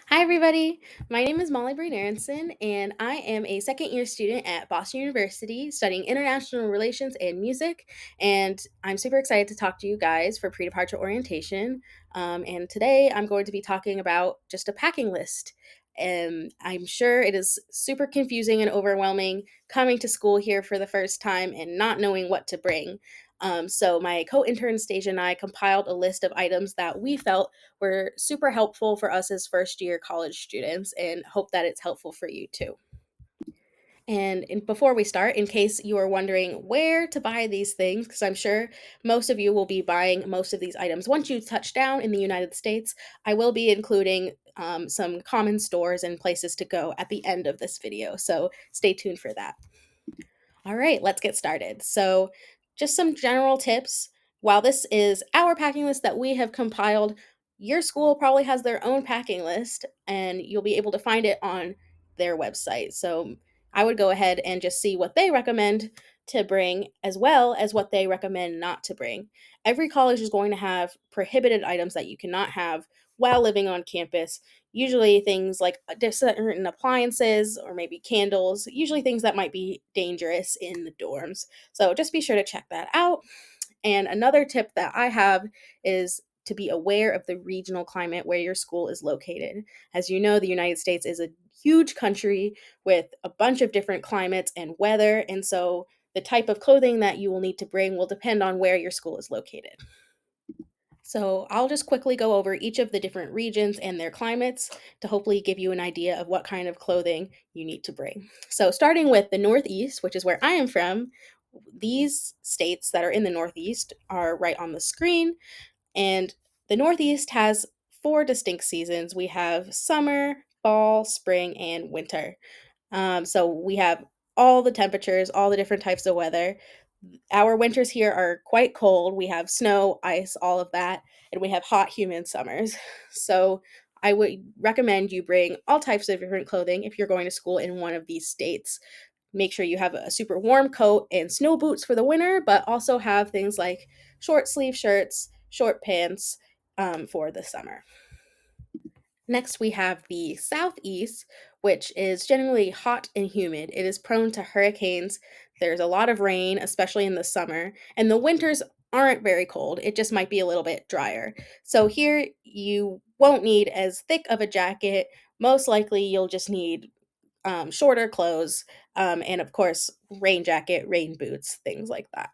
Hi, everybody. My name is Molly Brain Aronson, and I am a second year student at Boston University studying international relations and music. And I'm super excited to talk to you guys for pre departure orientation. And today I'm going to be talking about just a packing list. And I'm sure it is super confusing and overwhelming coming to school here for the first time and not knowing what to bring. So, my co intern Stasia and I compiled a list of items that we felt were super helpful for us as first year college students and hope that it's helpful for you too. Before we start, in case you are wondering where to buy these things, because I'm sure most of you will be buying most of these items once you touch down in the United States, I will be including some common stores and places to go at the end of this video. So stay tuned for that. All right, let's get started. So, just some general tips. While this is our packing list that we have compiled, your school probably has their own packing list and you'll be able to find it on their website. So, I would go ahead and just see what they recommend to bring as well as what they recommend not to bring. Every college is going to have prohibited items that you cannot have while living on campus. Usually things like certain appliances or maybe candles, usually things that might be dangerous in the dorms. So just be sure to check that out. And another tip that I have is to be aware of the regional climate where your school is located. As you know, the United States is a huge country with a bunch of different climates and weather. And so the type of clothing that you will need to bring will depend on where your school is located. So, I'll just quickly go over each of the different regions and their climates to hopefully give you an idea of what kind of clothing you need to bring. So, starting with the Northeast, which is where I am from, these states that are in the Northeast are right on the screen. And the Northeast has four distinct seasons. We have summer, fall, spring, and winter. So we have all the temperatures, all the different types of weather. Our winters here are quite cold. We have snow, ice, all of that, and we have hot, humid summers. So I would recommend you bring all types of different clothing if you're going to school in one of these states. Make sure you have a super warm coat and snow boots for the winter, but also have things like short sleeve shirts, short pants for the summer. Next, we have the southeast, which is generally hot and humid. It is prone to hurricanes. There's a lot of rain, especially in the summer, and the winters aren't very cold. It just might be a little bit drier. So, here you won't need as thick of a jacket. Most likely, you'll just need shorter clothes, and of course, rain jacket, rain boots, things like that.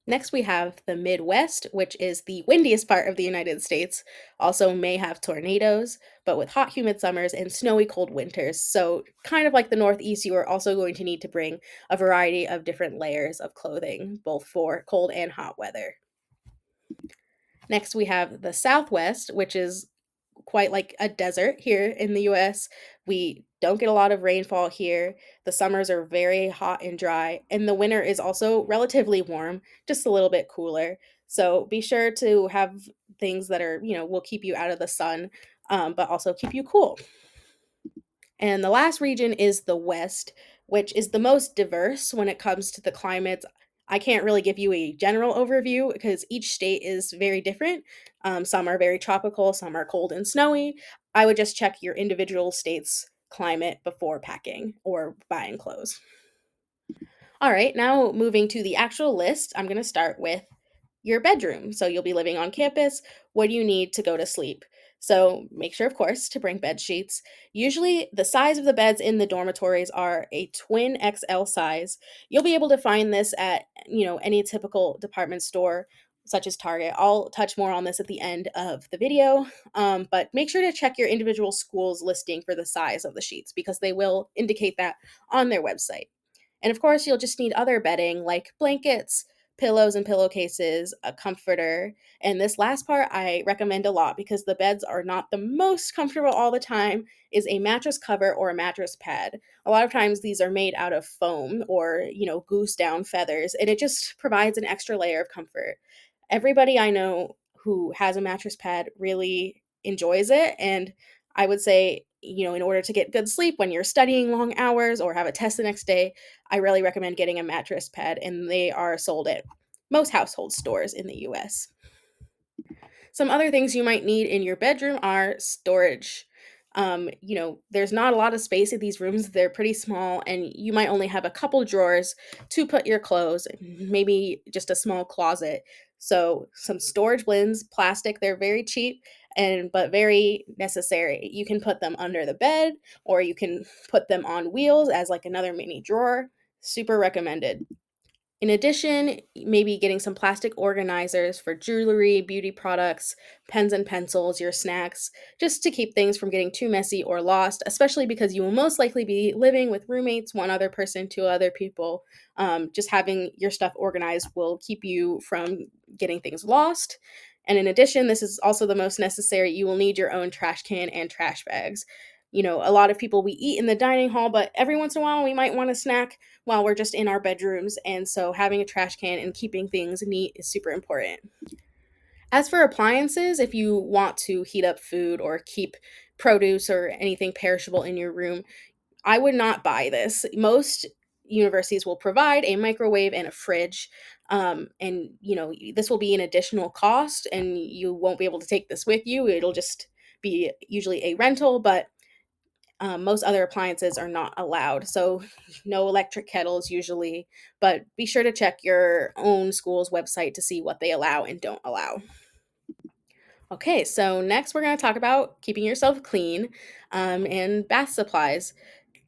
Next, we have the Midwest, which is the windiest part of the United States. Also, may have tornadoes, but with hot, humid summers and snowy, cold winters. So, kind of like the Northeast, you are also going to need to bring a variety of different layers of clothing, both for cold and hot weather. Next, we have the Southwest, which is quite like a desert here in the US. We don't get a lot of rainfall here. The summers are very hot and dry, and the winter is also relatively warm, just a little bit cooler. So be sure to have things that are, will keep you out of the sun, but also keep you cool. And the last region is the West, which is the most diverse when it comes to the climates. I can't really give you a general overview because each state is very different. Some are very tropical, some are cold and snowy. I would just check your individual state's climate before packing or buying clothes. All right, now moving to the actual list, I'm going to start with your bedroom. So you'll be living on campus. What do you need to go to sleep? So make sure, of course, to bring bed sheets. Usually, the size of the beds in the dormitories are a twin XL size. You'll be able to find this at any typical department store, such as Target. I'll touch more on this at the end of the video, but make sure to check your individual school's listing for the size of the sheets because they will indicate that on their website. And of course, you'll just need other bedding like blankets, pillows and pillowcases, a comforter. And this last part I recommend a lot because the beds are not the most comfortable all the time is a mattress cover or a mattress pad. A lot of times these are made out of foam or, goose down feathers, and it just provides an extra layer of comfort. Everybody I know who has a mattress pad really enjoys it, and I would say, in order to get good sleep when you're studying long hours or have a test the next day, I really recommend getting a mattress pad, and they are sold at most household stores in the US. Some other things you might need in your bedroom are storage. There's not a lot of space in these rooms. They're pretty small, and you might only have a couple drawers to put your clothes, maybe just a small closet. So some storage bins, plastic, they're very cheap and but very necessary. You can put them under the bed, or you can put them on wheels as like another mini drawer. Super recommended. In addition, maybe getting some plastic organizers for jewelry, beauty products, pens and pencils, your snacks, just to keep things from getting too messy or lost, especially because you will most likely be living with roommates, one other person, two other people. Just having your stuff organized will keep you from getting things lost. And in addition, this is also the most necessary. You will need your own trash can and trash bags. A lot of people, we eat in the dining hall, but every once in a while we might want a snack while we're just in our bedrooms. And so having a trash can and keeping things neat is super important. As for appliances, if you want to heat up food or keep produce or anything perishable in your room, I would not buy this. Most universities will provide a microwave and a fridge. And this will be an additional cost, and you won't be able to take this with you. It'll just be usually a rental, but most other appliances are not allowed. So, no electric kettles usually, but be sure to check your own school's website to see what they allow and don't allow. Okay, so next we're going to talk about keeping yourself clean and bath supplies.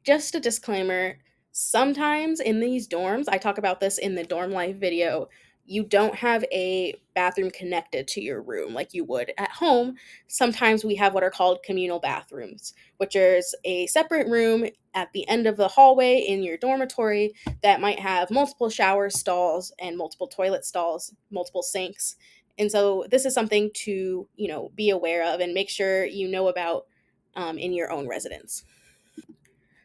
Just a disclaimer, sometimes in these dorms, I talk about this in the dorm life video, you don't have a bathroom connected to your room like you would at home. Sometimes we have what are called communal bathrooms, which is a separate room at the end of the hallway in your dormitory that might have multiple shower stalls and multiple toilet stalls, multiple sinks. And so this is something to, be aware of and make sure you know about in your own residence.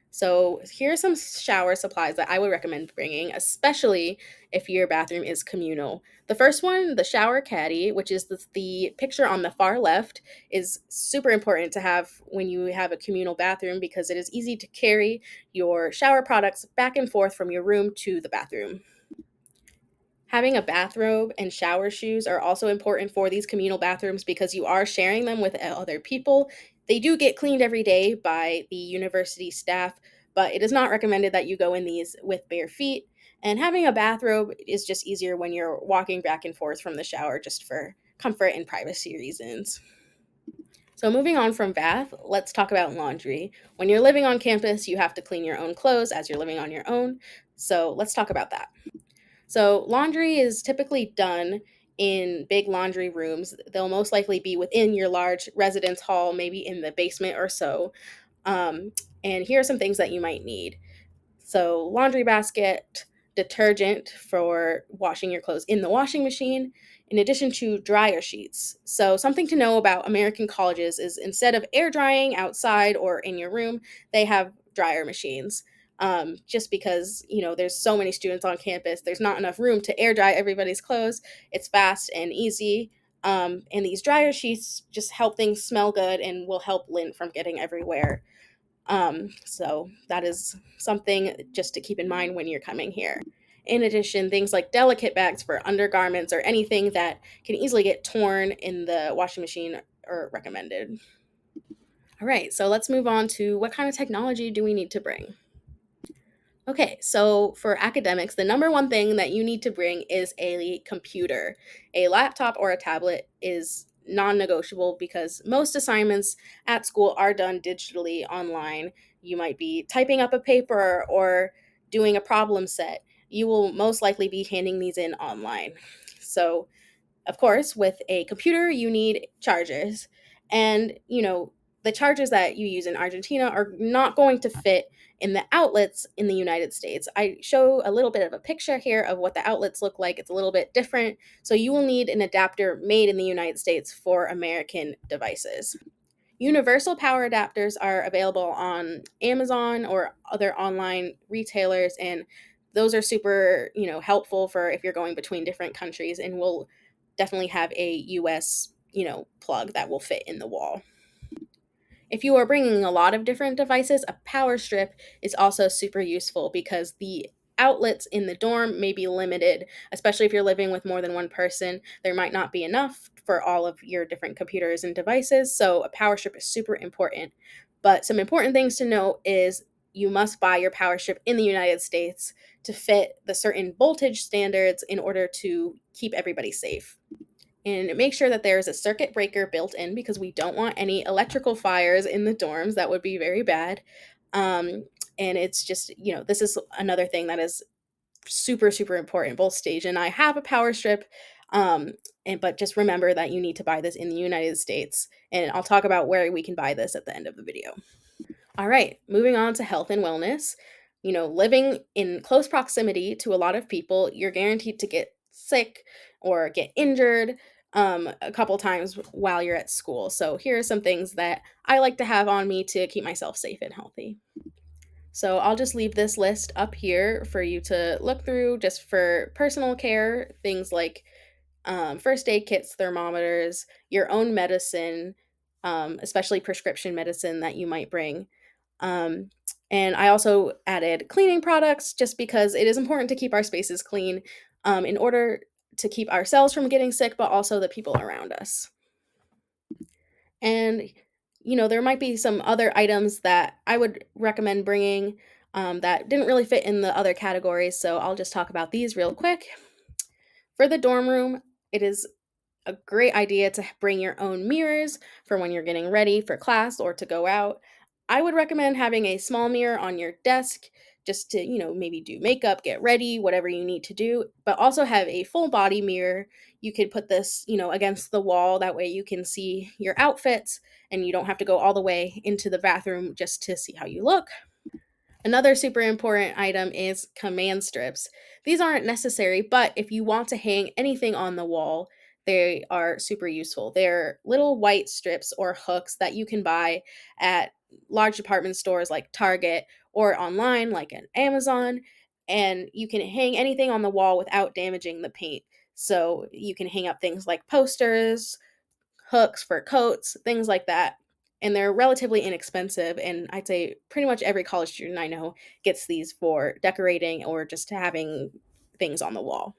So, here are some shower supplies that I would recommend bringing, especially if your bathroom is communal. The first one, the shower caddy, which is the picture on the far left, is super important to have when you have a communal bathroom because it is easy to carry your shower products back and forth from your room to the bathroom. Having a bathrobe and shower shoes are also important for these communal bathrooms because you are sharing them with other people. They do get cleaned every day by the university staff, but it is not recommended that you go in these with bare feet. And having a bathrobe is just easier when you're walking back and forth from the shower just for comfort and privacy reasons. So, moving on from bath, let's talk about laundry. When you're living on campus, you have to clean your own clothes as you're living on your own. So, let's talk about that. So, laundry is typically done in big laundry rooms. They'll most likely be within your large residence hall, maybe in the basement or so. Um, and here are some things that you might need. So, laundry basket, detergent for washing your clothes in the washing machine, in addition to dryer sheets. So, something to know about American colleges is instead of air drying outside or in your room, they have dryer machines. Just because, there's so many students on campus, there's not enough room to air dry everybody's clothes. It's fast and easy. And these dryer sheets just help things smell good and will help lint from getting everywhere. So that is something just to keep in mind when you're coming here. In addition, things like delicate bags for undergarments or anything that can easily get torn in the washing machine are recommended. All right, so let's move on to what kind of technology do we need to bring? Okay, so for academics, the number one thing that you need to bring is a computer. A laptop or a tablet is non negotiable because most assignments at school are done digitally online. You might be typing up a paper or doing a problem set. You will most likely be handing these in online. So, of course, with a computer, you need chargers. And, the chargers that you use in Argentina are not going to fit in the outlets in the United States. I show a little bit of a picture here of what the outlets look like. It's a little bit different. So you will need an adapter made in the United States for American devices. Universal power adapters are available on Amazon or other online retailers, and those are super, helpful for if you're going between different countries, and will definitely have a US, plug that will fit in the wall. If you are bringing a lot of different devices, a power strip is also super useful because the outlets in the dorm may be limited, especially if you're living with more than one person. There might not be enough for all of your different computers and devices, so a power strip is super important. But some important things to note is you must buy your power strip in the United States to fit the certain voltage standards in order to keep everybody safe. And make sure that there's a circuit breaker built in because we don't want any electrical fires in the dorms. That would be very bad. Um, and it's just, this is another thing that is super, super important. Both Stage and I have a power strip. Um, but just remember that you need to buy this in the United States. And I'll talk about where we can buy this at the end of the video. All right, moving on to health and wellness. Living in close proximity to a lot of people, you're guaranteed to get sick or get injured a couple times while you're at school. So, here are some things that I like to have on me to keep myself safe and healthy. So, I'll just leave this list up here for you to look through just for personal care, things like first aid kits, thermometers, your own medicine, especially prescription medicine that you might bring. Um, and I also added cleaning products just because it is important to keep our spaces clean in order to keep ourselves from getting sick, but also the people around us. And, there might be some other items that I would recommend bringing that didn't really fit in the other categories. So I'll just talk about these real quick. For the dorm room, it is a great idea to bring your own mirrors for when you're getting ready for class or to go out. I would recommend having a small mirror on your desk just to, maybe do makeup, get ready, whatever you need to do, but also have a full body mirror. You could put this, against the wall. That way you can see your outfits and you don't have to go all the way into the bathroom just to see how you look. Another super important item is command strips. These aren't necessary, but if you want to hang anything on the wall, they are super useful. They're little white strips or hooks that you can buy at large department stores like Target or online like at Amazon, and you can hang anything on the wall without damaging the paint. So you can hang up things like posters, hooks for coats, things like that. And they're relatively inexpensive. And I'd say pretty much every college student I know gets these for decorating or just having things on the wall.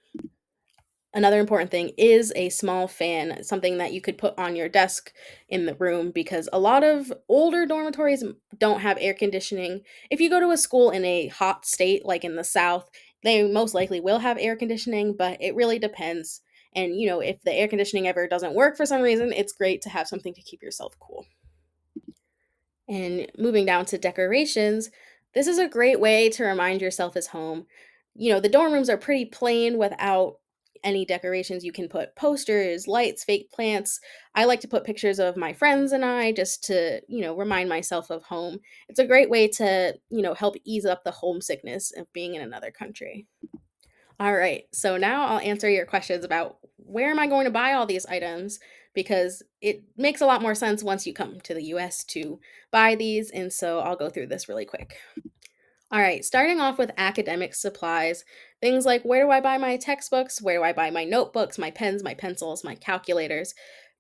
Another important thing is a small fan, something that you could put on your desk in the room because a lot of older dormitories don't have air conditioning. If you go to a school in a hot state, like in the South, they most likely will have air conditioning, but it really depends. And, if the air conditioning ever doesn't work for some reason, it's great to have something to keep yourself cool. And moving down to decorations, this is a great way to remind yourself is home. The dorm rooms are pretty plain without any decorations. You can put posters, lights, fake plants. I like to put pictures of my friends and I just to, remind myself of home. It's a great way to, help ease up the homesickness of being in another country. All right. So now I'll answer your questions about where am I going to buy all these items because it makes a lot more sense once you come to the US to buy these. And so I'll go through this really quick. All right, starting off with academic supplies, things like where do I buy my textbooks? Where do I buy my notebooks, my pens, my pencils, my calculators?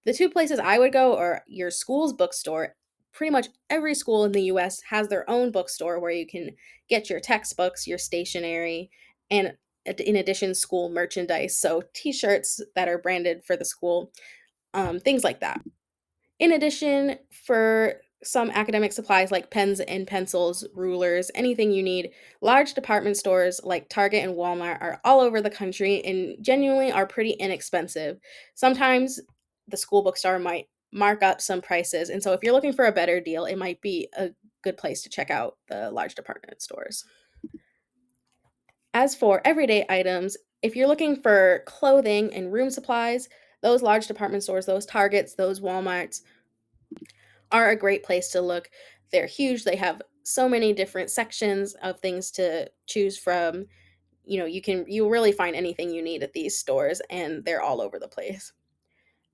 The two places I would go are your school's bookstore. Pretty much every school in the US has their own bookstore where you can get your textbooks, your stationery, and in addition, school merchandise. So t shirts that are branded for the school, things like that. In addition, for some academic supplies like pens and pencils, rulers, anything you need, large department stores like Target and Walmart are all over the country and genuinely are pretty inexpensive. Sometimes the school bookstore might mark up some prices, and so if you're looking for a better deal, it might be a good place to check out the large department stores. As for everyday items, if you're looking for clothing and room supplies, those large department stores, those Targets, those Walmarts, are a great place to look. They're huge. They have so many different sections of things to choose from. You really find anything you need at these stores and they're all over the place.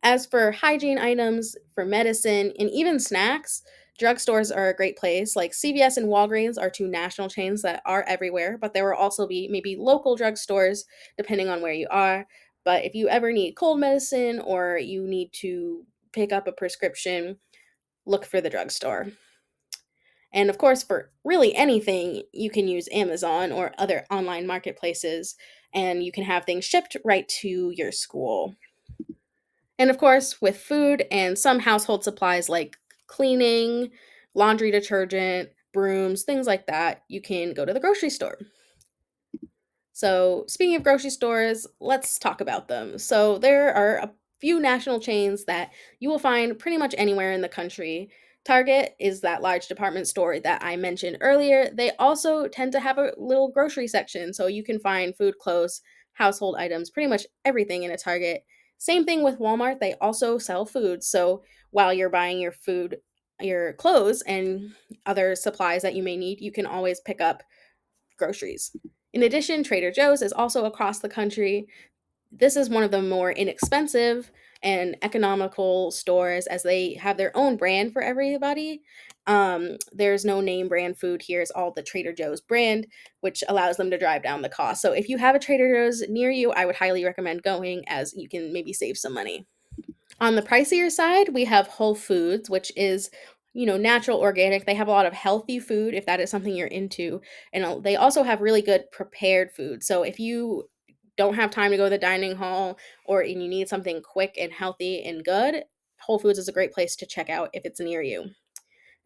As for hygiene items, for medicine, and even snacks, drugstores are a great place. Like CVS and Walgreens are two national chains that are everywhere, but there will also be maybe local drugstores depending on where you are. But if you ever need cold medicine or you need to pick up a prescription, look for the drugstore. And of course, for really anything, you can use Amazon or other online marketplaces, and you can have things shipped right to your school. And of course, with food and some household supplies like cleaning, laundry detergent, brooms, things like that, you can go to the grocery store. So, speaking of grocery stores, let's talk about them. So, there are a few national chains that you will find pretty much anywhere in the country. Target is that large department store that I mentioned earlier. They also tend to have a little grocery section, so you can find food, clothes, household items, pretty much everything in a Target. Same thing with Walmart, they also sell food. So, while you're buying your food, your clothes, and other supplies that you may need, you can always pick up groceries. In addition, Trader Joe's is also across the country. This is one of the more inexpensive and economical stores as they have their own brand for everybody. There's no name brand food here, it's all the Trader Joe's brand, which allows them to drive down the cost. So if you have a Trader Joe's near you, I would highly recommend going as you can maybe save some money. On the pricier side, we have Whole Foods, which is, natural organic. They have a lot of healthy food if that is something you're into. And they also have really good prepared food. So if you don't have time to go to the dining hall and you need something quick and healthy and good, Whole Foods is a great place to check out if it's near you.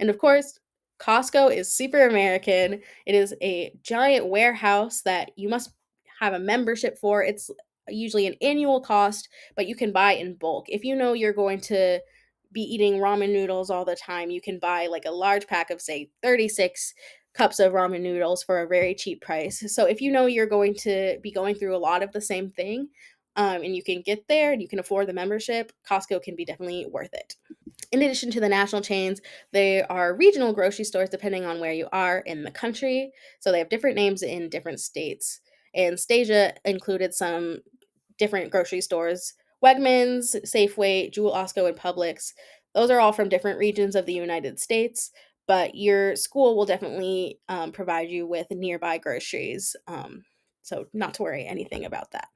And of course, Costco is super American. It is a giant warehouse that you must have a membership for. It's usually an annual cost, but you can buy in bulk. If you know you're going to be eating ramen noodles all the time, you can buy like a large pack of, say, 36 cups of ramen noodles for a very cheap price. So if you know you're going to be going through a lot of the same thing, and you can get there and you can afford the membership, Costco can be definitely worth it. In addition to the national chains, there are regional grocery stores depending on where you are in the country. So they have different names in different states. And Stasia included some different grocery stores: Wegmans, Safeway, Jewel Osco, and Publix. Those are all from different regions of the United States, but your school will definitely provide you with nearby groceries. So, not to worry anything about that.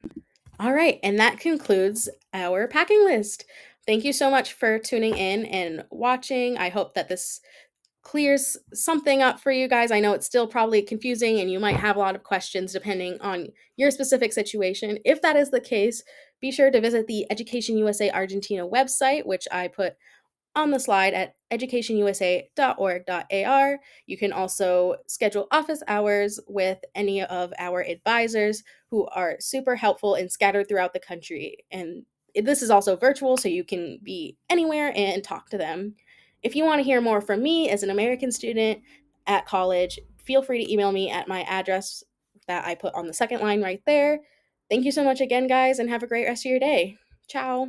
All right, and that concludes our packing list. Thank you so much for tuning in and watching. I hope that this clears something up for you guys. I know it's still probably confusing and you might have a lot of questions depending on your specific situation. If that is the case, be sure to visit the Education USA Argentina website, which I put on the slide at educationusa.org.ar. You can also schedule office hours with any of our advisors who are super helpful and scattered throughout the country. And this is also virtual, so you can be anywhere and talk to them. If you want to hear more from me as an American student at college, feel free to email me at my address that I put on the second line right there. Thank you so much again, guys, and have a great rest of your day. Ciao.